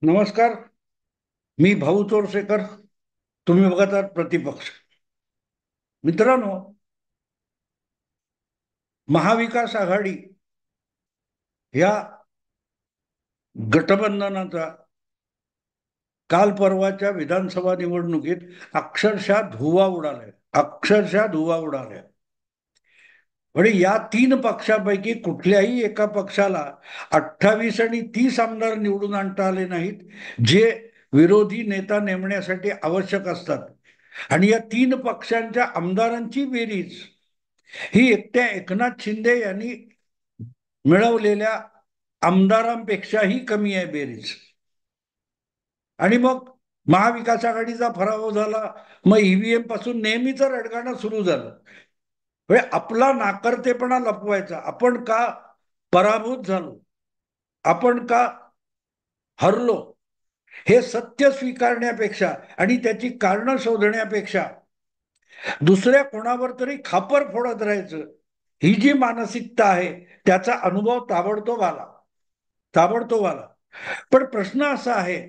नमस्कार. मी भाऊ चोरसेकर. तुम्ही बघत आहात प्रतिपक्ष. मित्रांनो, महाविकास आघाडी या गठबंधनाचा काल परवाच्या विधानसभा निवडणुकीत अक्षरशः धुव्वा उडालाय. अक्षरशः धुव्वा उडालाय. म्हणजे या तीन पक्षापैकी कुठल्याही एका पक्षाला 28 आणि 30 आमदार निवडून आणता आले नाहीत, जे विरोधी नेता नेमण्यासाठी आवश्यक असतात. आणि या तीन पक्षांच्या आमदारांची बेरीज ही एकट्या एकनाथ शिंदे यांनी मिळवलेल्या आमदारांपेक्षाही कमी आहे बेरीज. आणि मग महाविकास आघाडीचा पराभव झाला. मग ईव्हीएम पासून नेहमीच रडगाणं सुरू झालं. म्हणजे आपला नाकर्तेपणा लपवायचा. आपण का पराभूत झालो, आपण का हरलो, हे सत्य स्वीकारण्यापेक्षा आणि त्याची कारणं शोधण्यापेक्षा दुसऱ्या कोणावर तरी खापर फोडत राहायचं, ही जी मानसिकता आहे त्याचा अनुभव ताबडतोब आला. ताबडतोब आला. पण प्रश्न असा आहे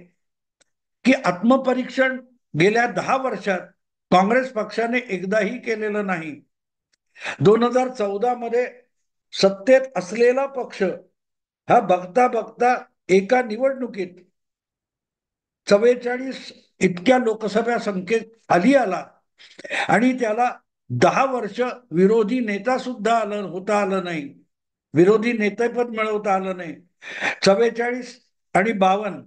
की आत्मपरीक्षण गेल्या 10 वर्षात काँग्रेस पक्षाने एकदाही केलेलं नाही. 2014 मध्ये सत्तेत असलेला पक्ष हा बघता बघता एका निवडणुकीत 44 इतक्या लोकसभा संख्येत खाली आला आणि त्याला 10 वर्ष विरोधी नेता सुद्धा होता आलं नाही. विरोधी नेतेपद मिळवता आलं नाही. 44 आणि 52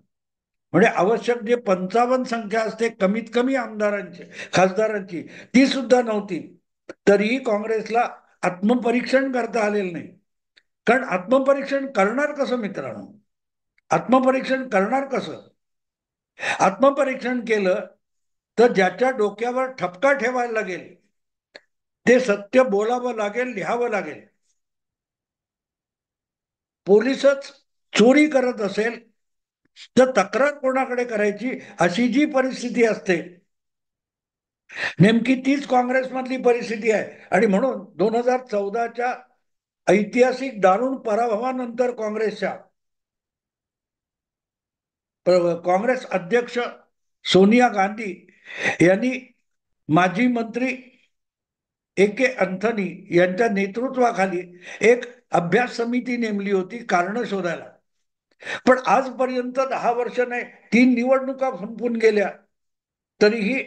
म्हणजे आवश्यक जे 55 संख्या असते कमीत कमी आमदारांची, खासदारांची, ती सुद्धा नव्हती. तरीही काँग्रेसला आत्मपरीक्षण करता आलेलं नाही. कारण आत्मपरीक्षण करणार कसं मित्रांनो? आत्मपरीक्षण करणार कसं? आत्मपरीक्षण केलं तर ज्याच्या डोक्यावर ठपका ठेवायला लागेल ते सत्य बोलावं लागेल, लिहावं लागेल. पोलीसच चोरी करत असेल तर तक्रार कोणाकडे करायची, अशी जी परिस्थिती असते, नेमकी तीच काँग्रेसमधली परिस्थिती आहे. आणि म्हणून 2014च्या ऐतिहासिक दारुण पराभवानंतर काँग्रेस अध्यक्ष सोनिया गांधी यांनी माजी मंत्री ए के अँथनी यांच्या नेतृत्वाखाली एक अभ्यास समिती नेमली होती कारण शोधायला. पण आजपर्यंत 10 वर्ष नाही, 3 निवडणुका संपून गेल्या, तरीही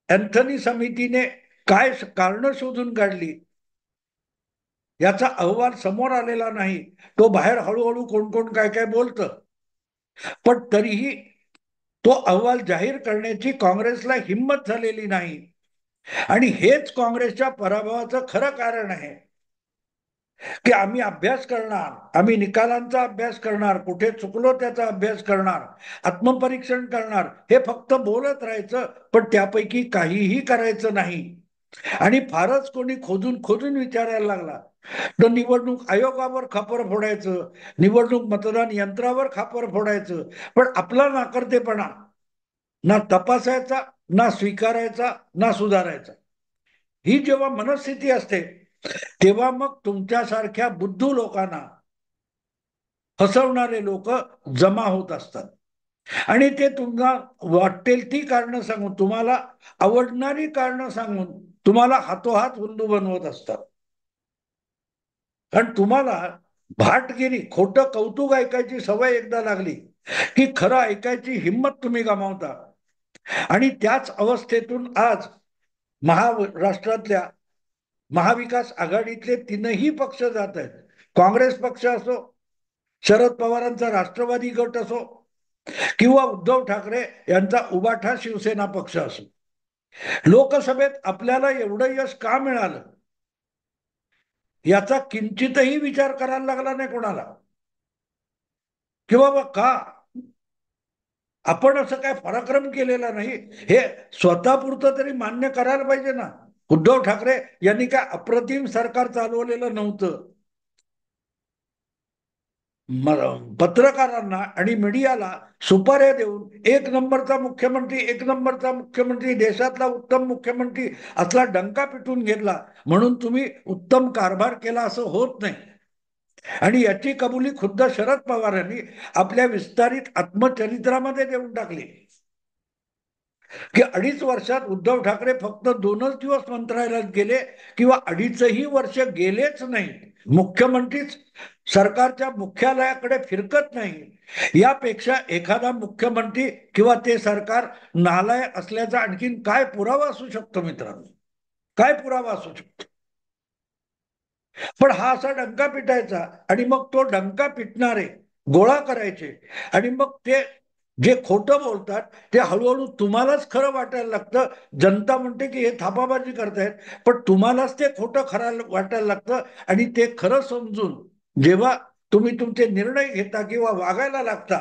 अँथनी समितीने काय कारण शोधून काढली याचा अहवाल समोर आलेला नाही. तो बाहेर हळूहळू कोण कोण काय काय बोलतं, पण तरीही तो अहवाल जाहीर करण्याची काँग्रेसला हिंमत झालेली नाही. आणि हेच काँग्रेसच्या पराभवाचं खरं कारण आहे की आम्ही अभ्यास करणार, आम्ही निकालांचा अभ्यास करणार, कुठे चुकलो त्याचा अभ्यास करणार, आत्मपरीक्षण करणार, हे फक्त बोलत राहायचं, पण त्यापैकी काहीही करायचं नाही. आणि फारच कोणी खोदून खोदून विचारायला लागला तर निवडणूक आयोगावर खापर फोडायचं, निवडणूक मतदान यंत्रावर खापर फोडायचं. पण आपला नाकर्तेपणा ना तपासायचा, ना स्वीकारायचा, ना सुधारायचा. ही जेव्हा मनस्थिती असते तेव्हा मग तुमच्यासारख्या बुद्धू लोकांना फसवणारे लोक जमा होत असतात. आणि ते तुम्हाला वाटेल ती कारणं सांगून, तुम्हाला आवडणारी कारणं सांगून तुम्हाला हातोहात हुंदू बनवत असतात. कारण तुम्हाला भाटगिरी, खोटं कौतुक ऐकायची सवय एकदा लागली की खरं ऐकायची हिंमत तुम्ही गमावता. आणि त्याच अवस्थेतून आज महाराष्ट्रातल्या महाविकास आघाडीतले तीनही पक्ष जात आहेत. काँग्रेस पक्ष असो, शरद पवारांचा राष्ट्रवादी गट असो, किंवा उद्धव ठाकरे यांचा उबाठा शिवसेना पक्ष असो. लोकसभेत आपल्याला एवढं यश का मिळालं याचा किंचितही विचार करायला लागला नाही कोणाला. की बाबा का आपण असं काय पराक्रम केलेला नाही, हे स्वतःपुरतं तरी मान्य करायला पाहिजे ना. उद्धव ठाकरे यांनी काय अप्रतिम सरकार चालवलेलं नव्हतं. पत्रकारांना आणि मीडियाला सुपाऱ्या देऊन एक नंबरचा मुख्यमंत्री, एक नंबरचा मुख्यमंत्री, देशातला उत्तम मुख्यमंत्री असला डंका पिटून घेतला म्हणून तुम्ही उत्तम कारभार केला असं होत नाही. आणि याची कबुली खुद्द शरद पवारांनी आपल्या विस्तारित आत्मचरित्रामध्ये देऊन टाकली की 2.5 वर्षात उद्धव ठाकरे फक्त 2च दिवस मंत्रालयात गेले किंवा 2.5ही वर्ष गेलेच नाही. मुख्यमंत्रीच सरकारच्या मुख्यालयाकडे फिरकत नाही. यापेक्षा एखादा मुख्यमंत्री किंवा ते सरकार नालायक असल्याचा आणखीन काय पुरावा असू शकतो मित्रांनो? काय पुरावा असू शकतो? पण हा असा डंका पिटायचा आणि मग तो डंका पिटणारे गोळा करायचे आणि मग ते जे खोटं बोलतात ते हळूहळू तुम्हालाच खरं वाटायला लागतं. जनता म्हणते की हे थापाबाजी करतायत, पण तुम्हालाच ते खोटं खरं वाटायला लागतं आणि ते खरं समजून जेव्हा तुम्ही तुमचे निर्णय घेता किंवा वागायला लागता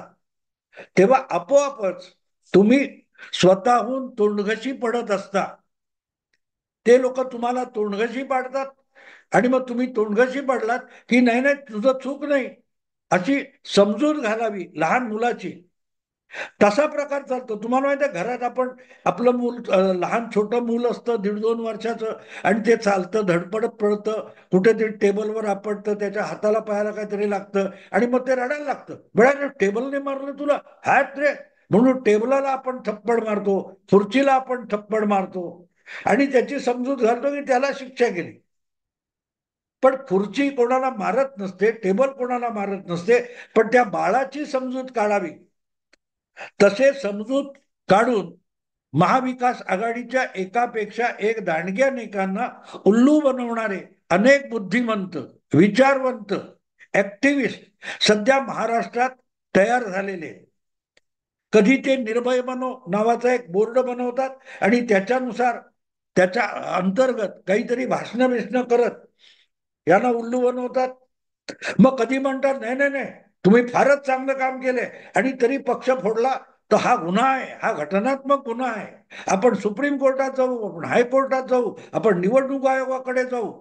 तेव्हा आपोआपच तुम्ही स्वतःहून तोंडघशी पडत असता. ते लोक तुम्हाला तोंडघशी पाडतात आणि मग तुम्ही तोंडघशी पडलात की नाही नाही तुझं चूक नाही अशी समजून घालावी लहान मुलाची. तसा प्रकार चालतो. तुम्हाला माहिती आहे घरात आपण आपलं मूल लहान छोटं मूल असतं 1.5-2 वर्षाचं आणि ते चालतं धडपडत पडतं कुठेतरी टेबलवर आपटतं त्याच्या हाताला पायाला काहीतरी लागतं आणि मग ते रडायला लागतं. बळा टेबलने मारलं तुला हात रे म्हणून टेबलाला आपण थप्पड मारतो, खुर्चीला आपण थप्पड मारतो आणि त्याची समजूत घालतो की त्याला शिक्षा केली. पण खुर्ची कोणाला मारत नसते, टेबल कोणाला मारत नसते, पण त्या बाळाची समजूत काढावी. तसे समजूत काढून महाविकास आघाडीच्या एकापेक्षा एक दांडग्या नेत्यांना उल्लू बनवणारे अनेक बुद्धिमंत, विचारवंत, ऍक्टिव्हिस्ट सध्या महाराष्ट्रात तयार झालेले. कधी ते निर्भय बनो नावाचा एक बोर्ड बनवतात आणि त्याच्यानुसार त्याच्या अंतर्गत काहीतरी भाषणं बिषणं करत यांना उल्लू बनवतात. मग कधी म्हणतात नाही नाही नाही तुम्ही फारच चांगलं काम केलंय आणि तरी पक्ष फोडला तर हा गुन्हा आहे, हा घटनात्मक गुन्हा आहे. आपण सुप्रीम कोर्टात जाऊ, आपण हायकोर्टात जाऊ, आपण निवडणूक आयोगाकडे जाऊ.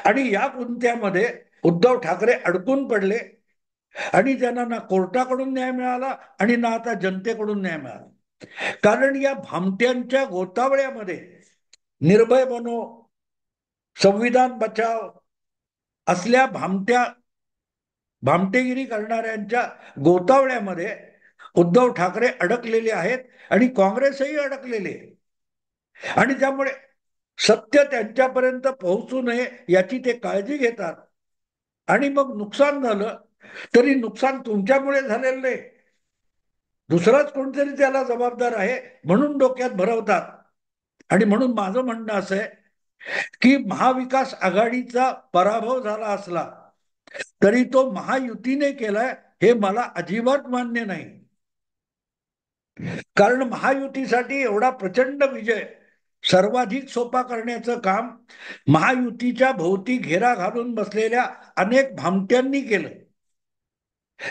आणि या गुंत्यामध्ये उद्धव ठाकरे अडकून पडले आणि त्यांना ना कोर्टाकडून न्याय मिळाला आणि ना आता जनतेकडून न्याय मिळाला. कारण या भामट्यांच्या गोतावळ्यामध्ये निर्भय बनो, संविधान बचाव असल्या भामटेगिरी करणाऱ्यांच्या गोतावळ्यामध्ये उद्धव ठाकरे अडकलेले आहेत आणि काँग्रेसही अडकलेले आणि त्यामुळे सत्य त्यांच्यापर्यंत पोहोचू नये याची ते काळजी घेतात. आणि मग नुकसान झालं तरी नुकसान तुमच्यामुळे झालेलं नाही, दुसराच कोणतरी त्याला जबाबदार आहे म्हणून डोक्यात भरवतात. आणि म्हणून माझं म्हणणं असं आहे की महाविकास आघाडीचा पराभव झाला असला तरी तो महायुतीने केलाय हे मला अजिबात मान्य नाही. कारण महायुतीसाठी एवढा प्रचंड विजय सर्वाधिक सोपा करण्याचं काम महायुतीच्या भोवती घेरा घालून बसलेल्या अनेक भामट्यांनी केलं.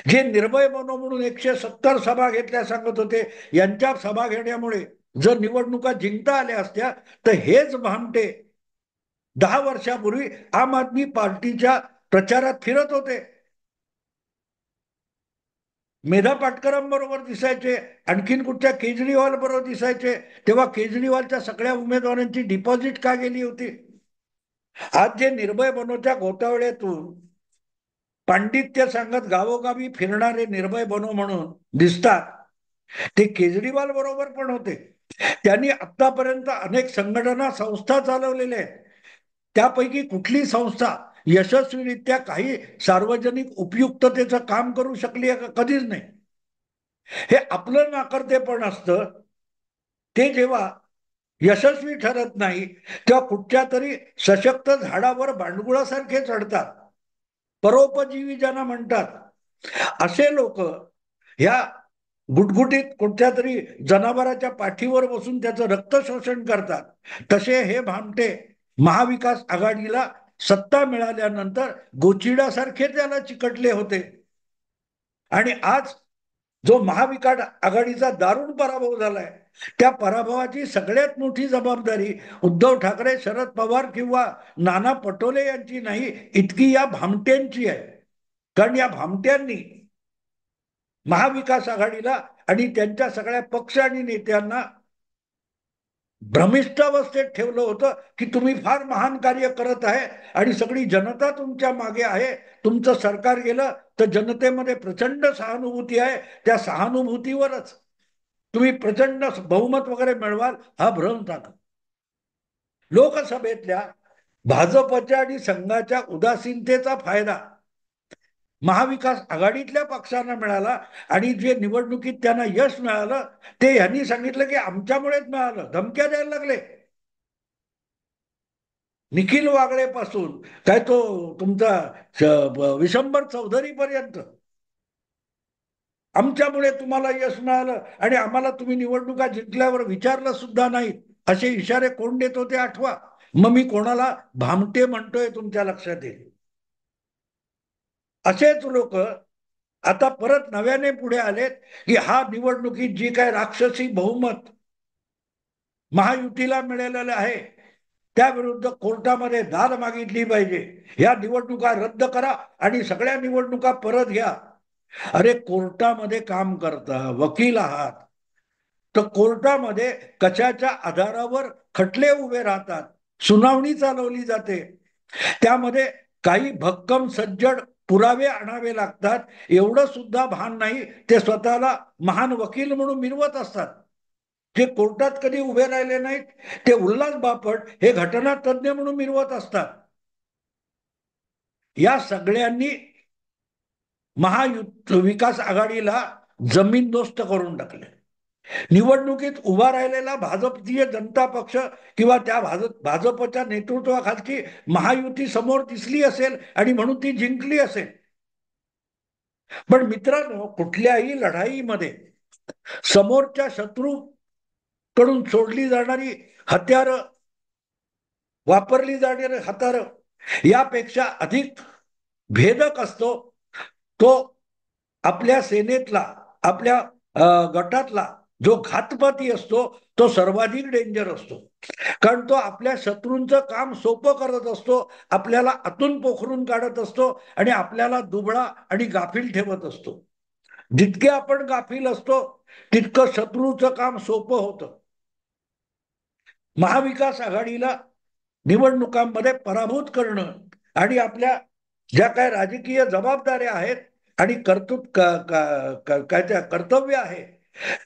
जे निर्भय बनो म्हणून 170 सभा घेतल्या सांगत होते, यांच्या सभा घेण्यामुळे जर निवडणुका जिंकता आल्या असत्या तर हेच भामटे 10 वर्षापूर्वी आम आदमी पार्टीच्या प्रचारात फिरत होते. मेधा पाटकरांबरोबर दिसायचे, आणखीन कुठच्या केजरीवाल बरोबर दिसायचे. तेव्हा केजरीवालच्या सगळ्या उमेदवारांची डिपॉझिट का गेली होती? आज जे निर्भय बनोच्या गोतावळ्यातून पांडित्य सांगत गावोगावी फिरणारे निर्भय बनो म्हणून दिसतात ते केजरीवाल बरोबर पण होते. त्यांनी आतापर्यंत अनेक संघटना संस्था चालवलेल्या आहेत. त्यापैकी कुठली संस्था यशस्वीरित्या काही सार्वजनिक उपयुक्ततेचं काम करू शकली आहे का? कधीच नाही. हे आपलं नाकर्तेपण असतं. ते जेव्हा यशस्वी ठरत नाही तेव्हा कुठच्या तरी सशक्त झाडावर भांडगुळासारखे चढतात. परोपजीवी ज्यांना म्हणतात असे लोक ह्या गुटगुटीत कुठच्या तरी जनावराच्या पाठीवर बसून त्याचं रक्त शोषण करतात. तसे हे भामटे महाविकास आघाडीला सत्ता मिळाल्यानंतर गोचिडासारखे त्याला चिकटले होते आणि आज जो महाविकास आघाडीचा दारुण पराभव झालाय त्या पराभवाची सगळ्यात मोठी जबाबदारी उद्धव ठाकरे, शरद पवार किंवा नाना पटोले यांची नाही, इतकी या भामट्यांची आहे. कारण या भामट्यांनी महाविकास आघाडीला आणि त्यांच्या सगळ्या पक्ष आणि नेत्यांना भ्रमिष्ठावस्थेत ठेवलं होतं की तुम्ही फार महान कार्य करत आहे आणि सगळी जनता तुमच्या मागे आहे, तुमचं सरकार गेलं तर जनतेमध्ये प्रचंड सहानुभूती आहे, त्या सहानुभूतीवरच तुम्ही प्रचंड बहुमत वगैरे मिळवाल, हा भ्रम टाका. लोकसभेतल्या भाजपच्या आणि संघाच्या उदासीनतेचा फायदा महाविकास आघाडीतल्या पक्षांना मिळाला आणि जे निवडणुकीत त्यांना यश मिळालं ते यांनी सांगितलं की आमच्यामुळेच मिळालं, धमक्या द्यायला लागले. निखिल वागळे पासून काय तो तुमचा विशंभर चौधरी पर्यंत आमच्यामुळे तुम्हाला यश मिळालं आणि आम्हाला तुम्ही निवडणुका जिंकल्यावर विचारलं सुद्धा नाही, असे इशारे कोण देत होते आठवा. मग मी कोणाला भामटे म्हणतोय तुमच्या लक्षात येईल. असेच लोक आता परत नव्याने पुढे आलेत की हा निवडणुकीत जी काय राक्षसी बहुमत महायुतीला मिळालेलं आहे त्याविरुद्ध कोर्टामध्ये दाद मागितली पाहिजे, या निवडणुका रद्द करा आणि सगळ्या निवडणुका परत घ्या. अरे कोर्टामध्ये काम करता, वकील आहात, तर कोर्टामध्ये कशाच्या आधारावर खटले उभे राहतात, सुनावणी चालवली जाते, त्यामध्ये काही भक्कम सज्जड पुरावे आणावे लागतात, एवढं सुद्धा भान नाही. ते स्वतःला महान वकील म्हणून मिरवत असतात. जे कोर्टात कधी उभे राहिले नाहीत ते उल्हास बापट हे घटना तज्ज्ञ म्हणून मिरवत असतात. या सगळ्यांनी महाविकास आघाडीला जमीनदोस्त करून टाकले. निवडणुकीत उभा राहिलेला भारतीय जनता पक्ष किंवा त्या भाजपच्या नेतृत्वाखालची महायुती समोर दिसली असेल आणि म्हणून ती जिंकली असेल. पण मित्रांनो, कुठल्याही लढाईमध्ये समोरच्या शत्रू कडून सोडली जाणारी हत्यार, वापरली जाणारी हत्यार यापेक्षा अधिक भेदक असतो तो आपल्या सेनेतला, आपल्या गटातला जो घातपाती असतो तो सर्वाधिक डेंजर असतो. कारण तो आपल्या शत्रूंचं काम सोपं करत असतो, आपल्याला आतून पोखरून काढत असतो आणि आपल्याला दुबळा आणि गाफील ठेवत असतो. जितके आपण गाफील असतो तितकं शत्रूचं काम सोपं होतं. महाविकास आघाडीला निवडणुकांमध्ये पराभूत करणं आणि आपल्या ज्या काय राजकीय जबाबदाऱ्या आहेत आणि काय त्या कर्तव्य आहे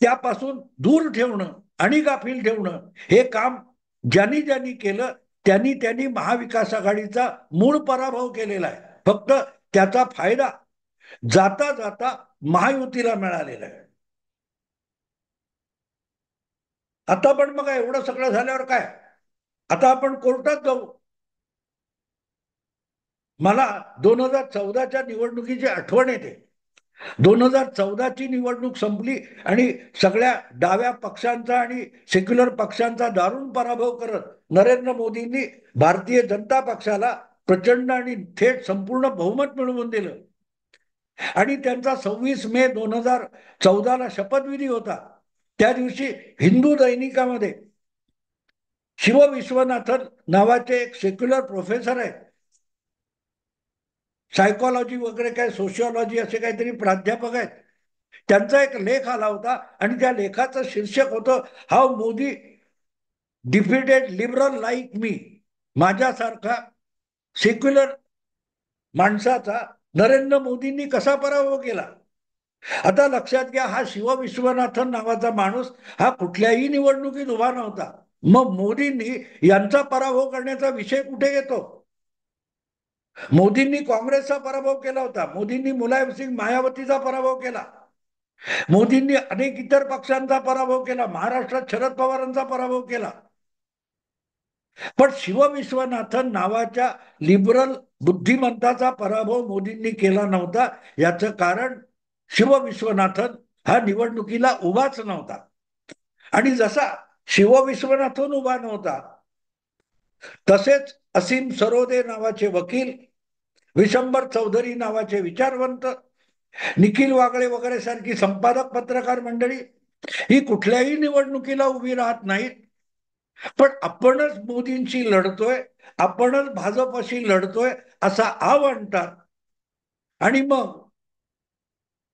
त्यापासून दूर ठेवणं आणि गाफील ठेवणं हे काम ज्यांनी ज्यांनी केलं त्यांनी त्यांनी महाविकास आघाडीचा मूळ पराभव केलेला आहे. फक्त त्याचा फायदा जाता जाता महायुतीला मिळालेला आहे. आता पण मग एवढं सगळं झाल्यावर काय, आता आपण कोर्टात जाऊ. मला 2014च्या निवडणुकीची आठवण येते. 2014ची निवडणूक संपली आणि सगळ्या डाव्या पक्षांचा आणि सेक्युलर पक्षांचा दारुण पराभव करत नरेंद्र मोदींनी भारतीय जनता पक्षाला प्रचंड आणि थेट संपूर्ण बहुमत मिळवून दिलं आणि त्यांचा 26 मे 2014ला शपथविधी होता. त्या दिवशी हिंदू दैनिकामध्ये शिव विश्वनाथन नावाचे एक सेक्युलर प्रोफेसर आहेत, सायकोलॉजी वगैरे काय सोशिओलॉजी असे काहीतरी प्राध्यापक आहेत, त्यांचा एक लेख आला होता आणि त्या लेखाचं शीर्षक होतं how Modi defeated liberal like me. माझ्यासारखा सेक्युलर माणसाचा नरेंद्र मोदींनी कसा पराभव केला. आता लक्षात घ्या, हा शिव विश्वनाथन नावाचा माणूस हा कुठल्याही निवडणुकीत उभा नव्हता. मग मोदींनी यांचा पराभव करण्याचा विषय कुठे येतो. मोदींनी काँग्रेसचा पराभव केला होता, मोदींनी मुलायम सिंग मायावतीचा पराभव केला, मोदींनी अनेक इतर पक्षांचा पराभव केला, महाराष्ट्रात शरद पवारांचा पराभव केला. पण शिव विश्वनाथन नावाच्या लिबरल बुद्धिमंताचा पराभव मोदींनी केला नव्हता. याचं कारण शिव विश्वनाथन हा निवडणुकीला उभाच नव्हता. आणि जसा शिव विश्वनाथन उभा नव्हता तसेच असीम सरोदे नावाचे वकील, विशंभर चौधरी नावाचे विचारवंत, निखिल वागळे वगैरे सारखी संपादक पत्रकार मंडळी ही कुठल्याही निवडणुकीला उभी राहत नाहीत. पण आपणच मोदींशी लढतोय, आपणच भाजपशी लढतोय असा आव आणतात आणि मग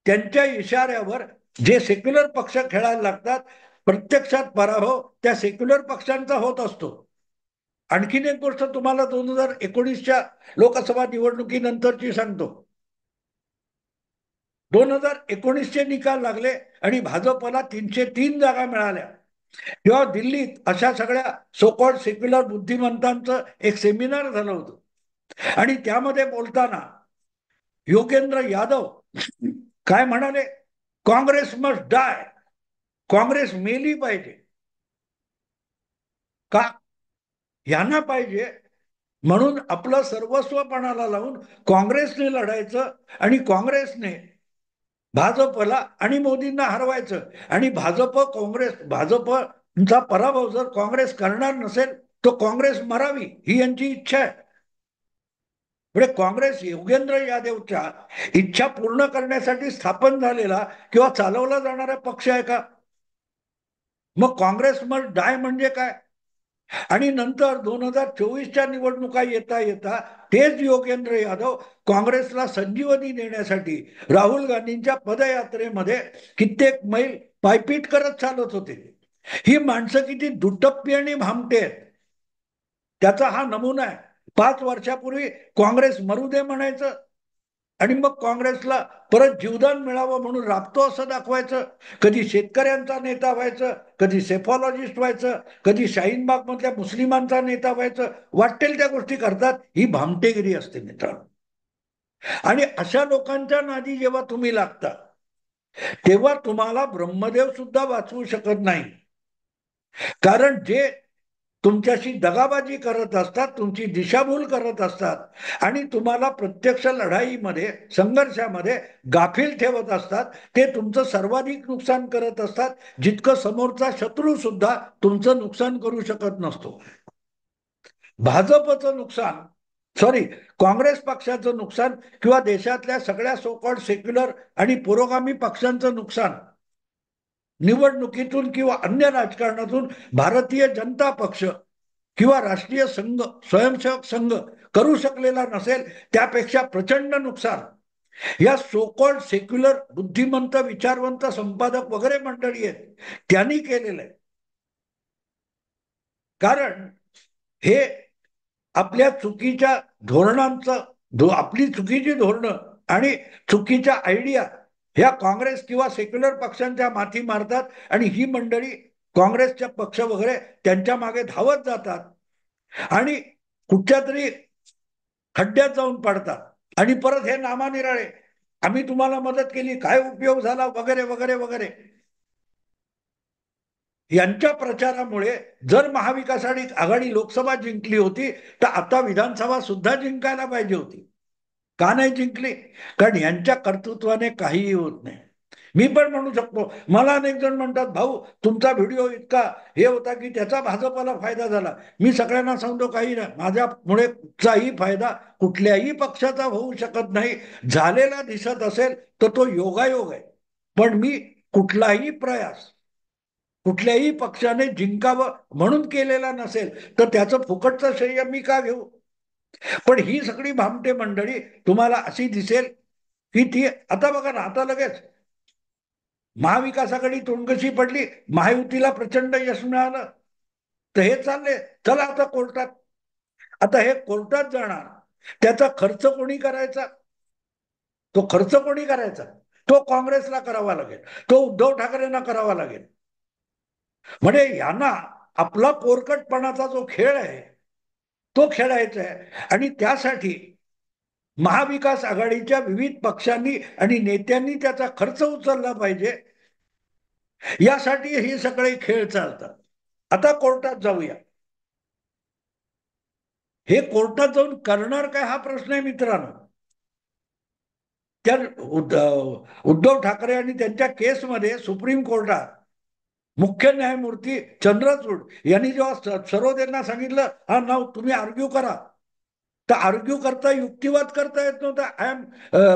त्यांच्या इशाऱ्यावर जे सेक्युलर पक्ष खेळायला लागतात प्रत्यक्षात पराभव त्या सेक्युलर पक्षांचा होत असतो. आणखीन एक गोष्ट तुम्हाला 2019च्या लोकसभा निवडणुकीनंतरची सांगतो. 2019चे निकाल लागले आणि भाजपला 303 जागा मिळाल्या. तेव्हा दिल्लीत अशा सगळ्या सोकॉल्ड सेक्युलर बुद्धिमंतांचं एक सेमिनार झालं होतं आणि त्यामध्ये बोलताना योगेंद्र यादव काय म्हणाले, काँग्रेस मस्ट डाय, काँग्रेस मेली पाहिजे. का? यांना पाहिजे म्हणून आपलं सर्वस्व पणाला लावून काँग्रेसने लढायचं आणि काँग्रेसने भाजपला आणि मोदींना हरवायचं. आणि भाजपचा पराभव जर काँग्रेस करणार नसेल तर काँग्रेस मरावी ही यांची इच्छा आहे. म्हणजे काँग्रेस योगेंद्र यादवच्या इच्छा पूर्ण करण्यासाठी स्थापन झालेला किंवा चालवला जाणारा पक्ष आहे का? मग काँग्रेस मग डाय म्हणजे काय? आणि नंतर 2024च्या निवडणुका येता येता तेच योगेंद्र यादव काँग्रेसला संजीवनी देण्यासाठी राहुल गांधींच्या पदयात्रेमध्ये कित्येक मैल पायपीट करत चालत होते. ही माणसं किती दुटप्पी आणि भामटे आहेत त्याचा हा नमुना आहे. 5 वर्षापूर्वी काँग्रेस मरू दे म्हणायचं आणि मग काँग्रेसला परत जीवदान मिळावं म्हणून राबतो असं दाखवायचं. कधी शेतकऱ्यांचा नेता व्हायचं, कधी सेफॉलॉजिस्ट व्हायचं, कधी शाहीनबाग मधल्या मुस्लिमांचा नेता व्हायचं. वाटेल त्या गोष्टी करतात. ही भामटेगिरी असते मित्रांनो. आणि अशा लोकांच्या नादी जेव्हा तुम्ही लागता तेव्हा तुम्हाला ब्रह्मदेव सुद्धा वाचवू शकत नाही. कारण जे तुमच्याशी दगाबाजी करत असतात, तुमची दिशाभूल करत असतात आणि तुम्हाला प्रत्यक्ष लढाईमध्ये संघर्षामध्ये गाफील ठेवत असतात, ते तुमचं सर्वाधिक नुकसान करत असतात, जितकं समोरचा शत्रू सुद्धा तुमचं नुकसान करू शकत नसतो. भाजपचं नुकसान, सॉरी, काँग्रेस पक्षाचं नुकसान किंवा देशातल्या सगळ्या सोकॉल्ड सेक्युलर आणि पुरोगामी पक्षांचं नुकसान निवडणुकीतून किंवा अन्य राजकारणातून भारतीय जनता पक्ष किंवा राष्ट्रीय संघ, स्वयंसेवक संघ करू शकलेला नसेल. त्यापेक्षा प्रचंड नुकसान या सोकॉल्ड सेक्युलर बुद्धिमंत विचारवंत संपादक वगैरे मंडळी आहेत त्यांनी केलेलं आहे. कारण हे आपल्या चुकीच्या धोरणांचं, आपली चुकीची धोरणं आणि चुकीच्या आयडिया ह्या काँग्रेस किंवा सेक्युलर पक्षांच्या माथी मारतात आणि ही मंडळी काँग्रेसच्या पक्ष वगैरे त्यांच्या मागे धावत जातात आणि कुठच्या तरी खड्ड्यात जाऊन पडतात आणि परत हे नामानिराळे, आम्ही तुम्हाला मदत केली, काय उपयोग झाला, वगैरे वगैरे वगैरे. यांच्या प्रचारामुळे जर महाविकास आघाडी लोकसभा जिंकली होती तर आता विधानसभा सुद्धा जिंकायला पाहिजे होती. का नाही जिंकली? कारण यांच्या कर्तृत्वाने काहीही होत नाही. मी पण म्हणू शकतो, मला अनेक जण म्हणतात, भाऊ तुमचा व्हिडिओ इतका हे होता की त्याचा भाजपला फायदा झाला. मी सगळ्यांना सांगतो, काही नाही, माझ्यामुळे कुठचाही फायदा कुठल्याही पक्षाचा होऊ शकत नाही. झालेला दिसत असेल तर तो योगायोग आहे. पण मी कुठलाही प्रयास कुठल्याही पक्षाने जिंकावं म्हणून केलेला नसेल तर त्याचं फुकटचं श्रेय मी का घेऊ? पण ही सगळी भामटे मंडळी तुम्हाला अशी दिसेल की ती आता बघा ना, आता लगेच महाविकास आघाडी तोंडकशी पडली, महायुतीला प्रचंड यश मिळालं, तर हे चालले चला आता कोर्टात. आता हे कोर्टात जाणार, त्याचा खर्च कोणी करायचा? तो खर्च कोणी करायचा? तो काँग्रेसला करावा लागेल, तो उद्धव ठाकरेंना करावा लागेल. म्हणजे यांना आपला पोरकटपणाचा जो खेळ आहे तो खेळायचा आहे आणि त्यासाठी महाविकास आघाडीच्या विविध पक्षांनी आणि नेत्यांनी त्याचा खर्च उचलला पाहिजे. यासाठी हे सगळे खेळ चालतात. आता कोर्टात जाऊया. हे कोर्टात जाऊन करणार काय हा प्रश्न आहे मित्रांनो. त्या उद्धव ठाकरे आणि त्यांच्या केसमध्ये सुप्रीम कोर्टात मुख्य न्यायमूर्ती चंद्रचूड यांनी जेव्हा सरोदेंना सांगितलं, हा नाव तुम्ही आर्ग्यू करा, तर आर्ग्यू करता, युक्तिवाद करता येत नव्हता. आय एम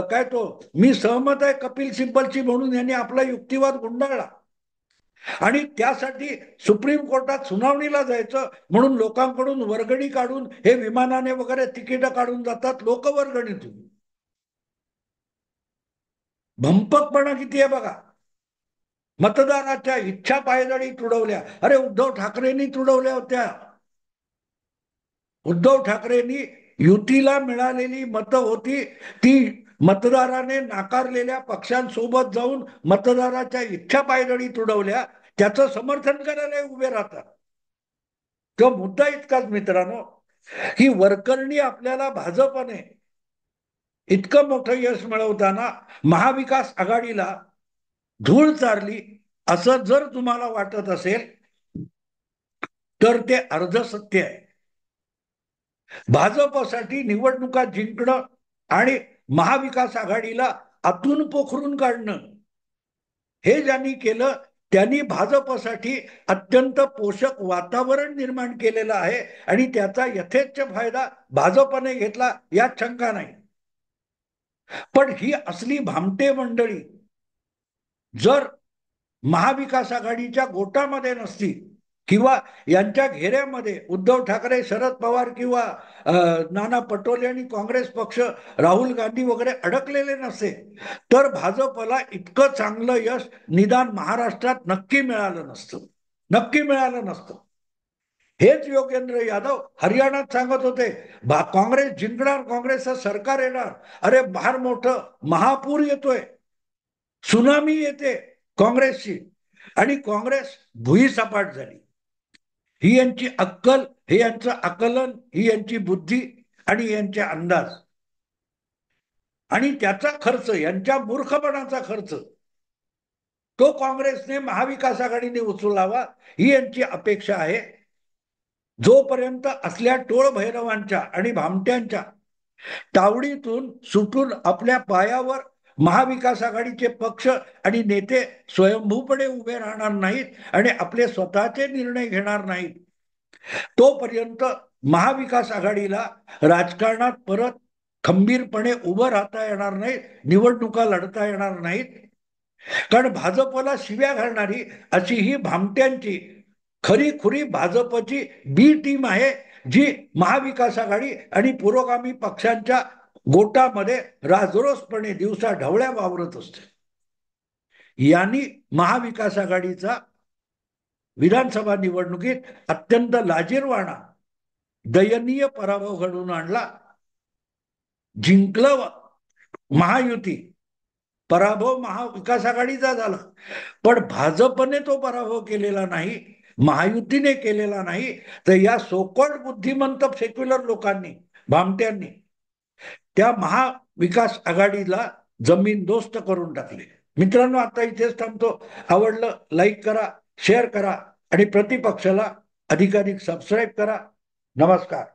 काय तो मी सहमत आहे कपिल सिब्बलची म्हणून यांनी आपला युक्तिवाद गुंडाळला आणि त्यासाठी सुप्रीम कोर्टात सुनावणीला जायचं म्हणून लोकांकडून वर्गणी काढून हे विमानाने वगैरे तिकीट काढून जातात लोक वर्गणीतून. भंपकपणा किती आहे बघा. मतदाराच्या इच्छा पायदळी तुडवल्या. अरे उद्धव ठाकरेंनी तुडवल्या होत्या. उद्धव ठाकरेंनी युतीला मिळालेली मतं होती ती मतदाराने नाकारलेल्या पक्षांसोबत जाऊन मतदाराच्या इच्छा पायदळी तुडवल्या. त्याचं समर्थन करायला उभे राहतात. तो मुद्दा इतकाच मित्रांनो, ही वरकरणी आपल्याला भाजपने इतकं मोठं यश मिळवताना महाविकास आघाडीला धूळ चारली असं जर तुम्हाला वाटत असेल तर ते अर्ध सत्य आहे. भाजपसाठी निवडणुका जिंकणं आणि महाविकास आघाडीला आतून पोखरून काढणं हे ज्यांनी केलं त्यांनी भाजपसाठी अत्यंत पोषक वातावरण निर्माण केलेलं आहे आणि त्याचा यथेच्छ फायदा भाजपने घेतला यात शंका नाही. पण ही असली भामटे मंडळी जर महाविकास आघाडीच्या गोटामध्ये नसती किंवा यांच्या घेऱ्यामध्ये उद्धव ठाकरे, शरद पवार किंवा नाना पटोले आणि काँग्रेस पक्ष, राहुल गांधी वगैरे अडकलेले नसते तर भाजपला इतकं चांगलं यश निदान महाराष्ट्रात नक्की मिळालं नसतं. नक्की मिळालं नसतं. हेच योगेंद्र यादव हरियाणात सांगत होते काँग्रेस जिंकणार, काँग्रेसचं सरकार येणार. अरे फार मोठं महापूर येतोय, सुनामी येते काँग्रेसची आणि काँग्रेस भुईसपाट झाली. ही यांची अक्कल, हे यांचं आकलन, ही यांची बुद्धी आणि यांचे अंदाज आणि त्याचा खर्च, यांच्या मूर्खपणाचा खर्च तो काँग्रेसने महाविकास आघाडीने उचलावा ही यांची अपेक्षा आहे. जोपर्यंत असल्या टोळ भैरवांच्या आणि भामट्यांच्या तावडीतून सुटून आपल्या पायावर महाविकास आघाडीचे पक्ष आणि नेते स्वयंभूपणे उभे राहणार नाहीत आणि आपले स्वतःचे निर्णय घेणार नाहीत तोपर्यंत महाविकास आघाडीला राजकारणात परत खंबीरपणे उभं राहता येणार नाही, निवडणुका लढता येणार नाहीत. कारण भाजपला शिव्या घालणारी अशी ही भामट्यांची खरी खुरी भाजपची बी टीम आहे जी महाविकास आघाडी आणि पुरोगामी पक्षांच्या गोटामध्ये राजरोसपणे दिवसा ढवळ्या वावरत असते. यांनी महाविकास आघाडीचा विधानसभा निवडणुकीत अत्यंत लाजिरवाणा दयनीय पराभव घडवून आणला. जिंकलं महायुती, पराभव महाविकास आघाडीचा झाला, पण भाजपने तो पराभव केलेला नाही, महायुतीने केलेला नाही. तर या सोकॉल्ड बुद्धिमंत सेक्युलर लोकांनी, भामट्यांनी त्या महाविकास आघाडीला जमीनदोस्त करून टाकले. मित्रांनो, आता इथेच थांबतो. आवडलं लाईक करा, शेअर करा आणि प्रतिपक्षाला अधिकाधिक सबस्क्राईब करा. नमस्कार.